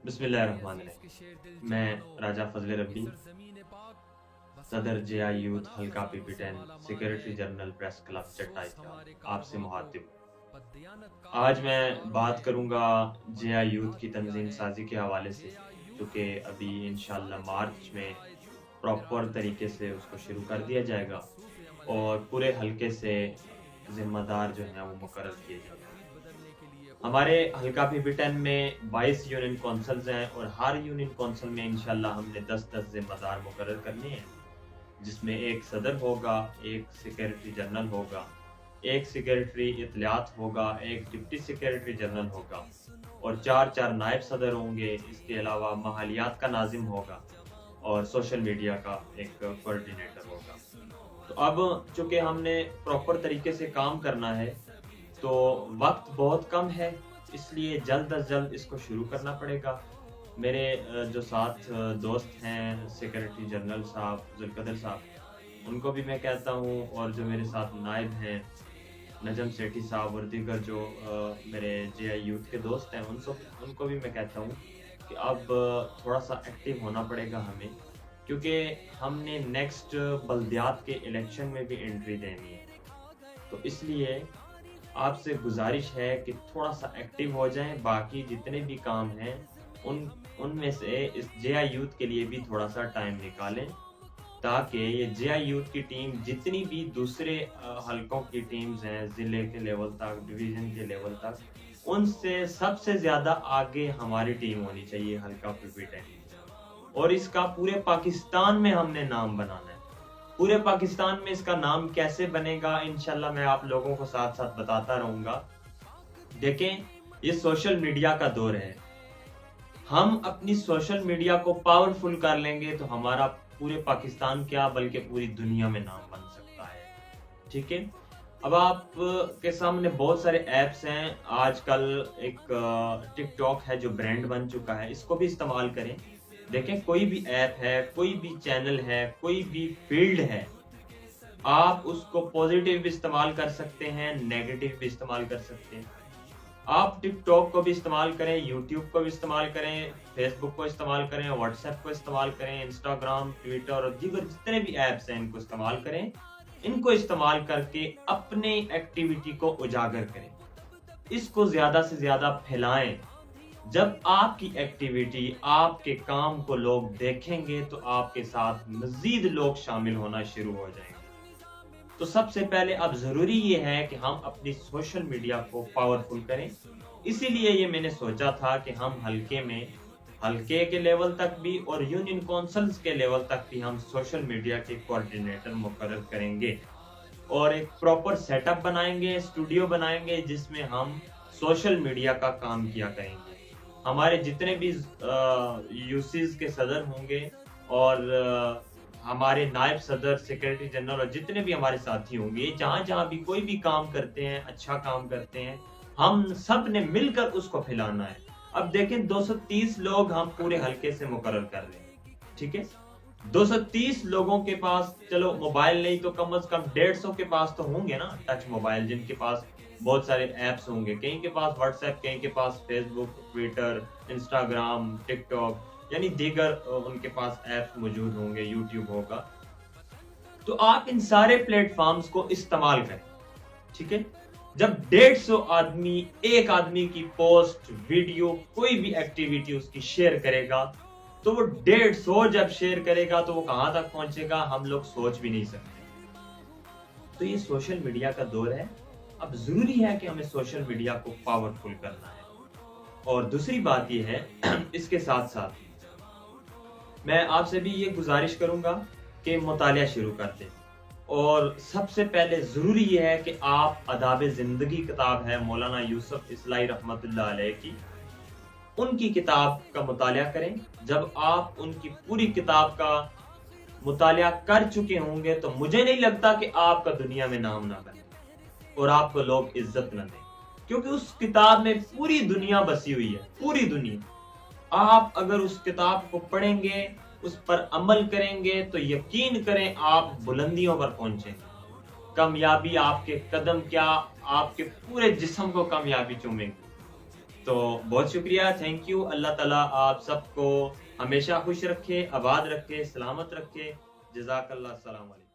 बिस्मिल्लाहिर्रहमानिर्रहीम। मैं राजा फजल रब्बी, सदर जे.आई. यूथ हल्का PP10, secretary general press club चट्टा इत्तेहाद, आपसे मुखातिब हूँ। आज मैं बात करूँगा जे.आई. यूथ की तंजीम साजी के हवाले से, जो कि अभी इंशाअल्लाह मार्च में प्रॉपर तरीके से उसको शुरू कर दिया जाएगा और पूरे हल्के से ज़िम्मेदार जो हैं वो मुकर्रर किए जाएंगे। हमारे हल्का PP10 में 22 यूनियन कौंसल्स हैं और हर यूनियन कौंसल में इंशाल्लाह हमने 10-10 ज़िम्मेदार मुकर्रर करने हैं, जिसमें एक सदर होगा, एक सेक्रेटरी जनरल होगा, एक सेक्रेटरी इत्तलात होगा, एक डिप्टी सेक्रेटरी जनरल होगा और 4-4 नायब सदर होंगे। इसके अलावा माहलियात का नाजिम होगा और सोशल मीडिया का एक कोऑर्डिनेटर होगा। तो अब चूँकि हमने प्रॉपर तरीके से काम करना है, तो वक्त बहुत कम है, इसलिए जल्द अज जल्द इसको शुरू करना पड़ेगा। मेरे जो साथ दोस्त हैं सेक्रेटरी जनरल साहब जुल्कदर साहब, उनको भी मैं कहता हूँ, और जो मेरे साथ नायब हैं नजम सेठी साहब और दीगर जो मेरे जे.आई. यूथ के दोस्त हैं, उनको भी मैं कहता हूँ कि अब थोड़ा सा एक्टिव होना पड़ेगा हमें, क्योंकि हमने नेक्स्ट बल्दियात के इलेक्शन में भी एंट्री देनी है। तो इसलिए आपसे गुजारिश है कि थोड़ा सा एक्टिव हो जाएं। बाकी जितने भी काम हैं उनमें से इस जे.आई. यूथ के लिए भी थोड़ा सा टाइम निकालें, ताकि ये जे.आई. यूथ की टीम जितनी भी दूसरे हलकों की टीम्स हैं, ज़िले के लेवल तक, डिवीज़न के लेवल तक, उनसे सबसे ज़्यादा आगे हमारी टीम होनी चाहिए हल्का PP10। और इसका पूरे पाकिस्तान में हमने नाम बनाना है। पूरे पाकिस्तान में इसका नाम कैसे बनेगा, इंशाल्लाह मैं आप लोगों को साथ साथ बताता रहूंगा। देखें, ये सोशल मीडिया का दौर है। हम अपनी सोशल मीडिया को पावरफुल कर लेंगे तो हमारा पूरे पाकिस्तान क्या बल्कि पूरी दुनिया में नाम बन सकता है। ठीक है, अब आप के सामने बहुत सारे ऐप्स हैं। आजकल एक टिकटॉक है जो ब्रांड बन चुका है, इसको भी इस्तेमाल करें। देखें, कोई भी ऐप है, कोई भी चैनल है, कोई भी फील्ड है, आप उसको पॉजिटिव भी इस्तेमाल कर सकते हैं, नेगेटिव भी इस्तेमाल कर सकते हैं। आप टिकटॉक को भी इस्तेमाल करें, यूट्यूब को भी इस्तेमाल करें, फेसबुक को इस्तेमाल करें, व्हाट्सएप को इस्तेमाल करें, इंस्टाग्राम, ट्विटर और दीगर जितने भी ऐप्स हैं इनको इस्तेमाल करें। इनको इस्तेमाल करके अपने एक्टिविटी को उजागर करें, इसको ज्यादा से ज्यादा फैलाएं। जब आपकी एक्टिविटी, आपके काम को लोग देखेंगे तो आपके साथ मजीद लोग शामिल होना शुरू हो जाएंगे। तो सबसे पहले अब जरूरी ये है कि हम अपनी सोशल मीडिया को पावरफुल करें। इसीलिए ये मैंने सोचा था कि हम हल्के के लेवल तक भी और यूनियन काउंसिल्स के लेवल तक भी हम सोशल मीडिया के कोऑर्डिनेटर मुकर्रर करेंगे और एक प्रॉपर सेटअप बनाएंगे, स्टूडियो बनाएंगे, जिसमें हम सोशल मीडिया का काम किया करेंगे। हमारे जितने भी यूसीज के सदर होंगे और हमारे नायब सदर, सेक्रेटरी जनरल और जितने भी हमारे साथी होंगे, जहां जहां भी कोई भी काम करते हैं, अच्छा काम करते हैं, हम सब ने मिलकर उसको फैलाना है। अब देखें, 230 लोग हम पूरे हल्के से मुकर्रर कर रहे हैं। ठीक है, 230 लोगों के पास चलो मोबाइल नहीं तो कम से कम 150 के पास तो होंगे ना टच मोबाइल, जिनके पास बहुत सारे ऐप्स होंगे। कहीं के पास व्हाट्सएप, कहीं के पास फेसबुक, ट्विटर, इंस्टाग्राम, टिकटॉक, यानी दीगर उनके पास ऐप्स मौजूद होंगे, यूट्यूब होगा। तो आप इन सारे प्लेटफॉर्म्स को इस्तेमाल करें। ठीक है, जब 150 आदमी एक आदमी की पोस्ट, वीडियो, कोई भी एक्टिविटी उसकी शेयर करेगा, तो वो 150 जब शेयर करेगा तो वो कहां तक पहुंचेगा हम लोग सोच भी नहीं सकते। तो ये सोशल मीडिया का दौर है। अब जरूरी है कि हमें सोशल मीडिया को पावरफुल करना है। और दूसरी बात यह है, इसके साथ साथ मैं आपसे भी ये गुजारिश करूंगा कि मुतालिया शुरू कर दें। और सबसे पहले जरूरी यह है कि आप अदाब जिंदगी किताब है मौलाना यूसुफ इस्लाई रहमतुल्लाह अलैह की, उनकी किताब का मुतालिया करें। जब आप उनकी पूरी किताब का मुतालिया कर चुके होंगे तो मुझे नहीं लगता कि आपका दुनिया में नाम ना बने और आपको लोग इज्जत न दें, क्योंकि उस किताब में पूरी दुनिया बसी हुई है, पूरी दुनिया। आप अगर उस किताब को पढ़ेंगे, उस पर अमल करेंगे, तो यकीन करें आप बुलंदियों पर पहुंचेंगे। कामयाबी आपके कदम क्या, आपके पूरे जिस्म को कामयाबी चूमेगी। تو بہت شکریہ، تھینک یو. اللہ تعالیٰ آپ سب کو ہمیشہ خوش رکھے، آباد رکھے، سلامت رکھے. جزاک اللہ. السلام علیکم.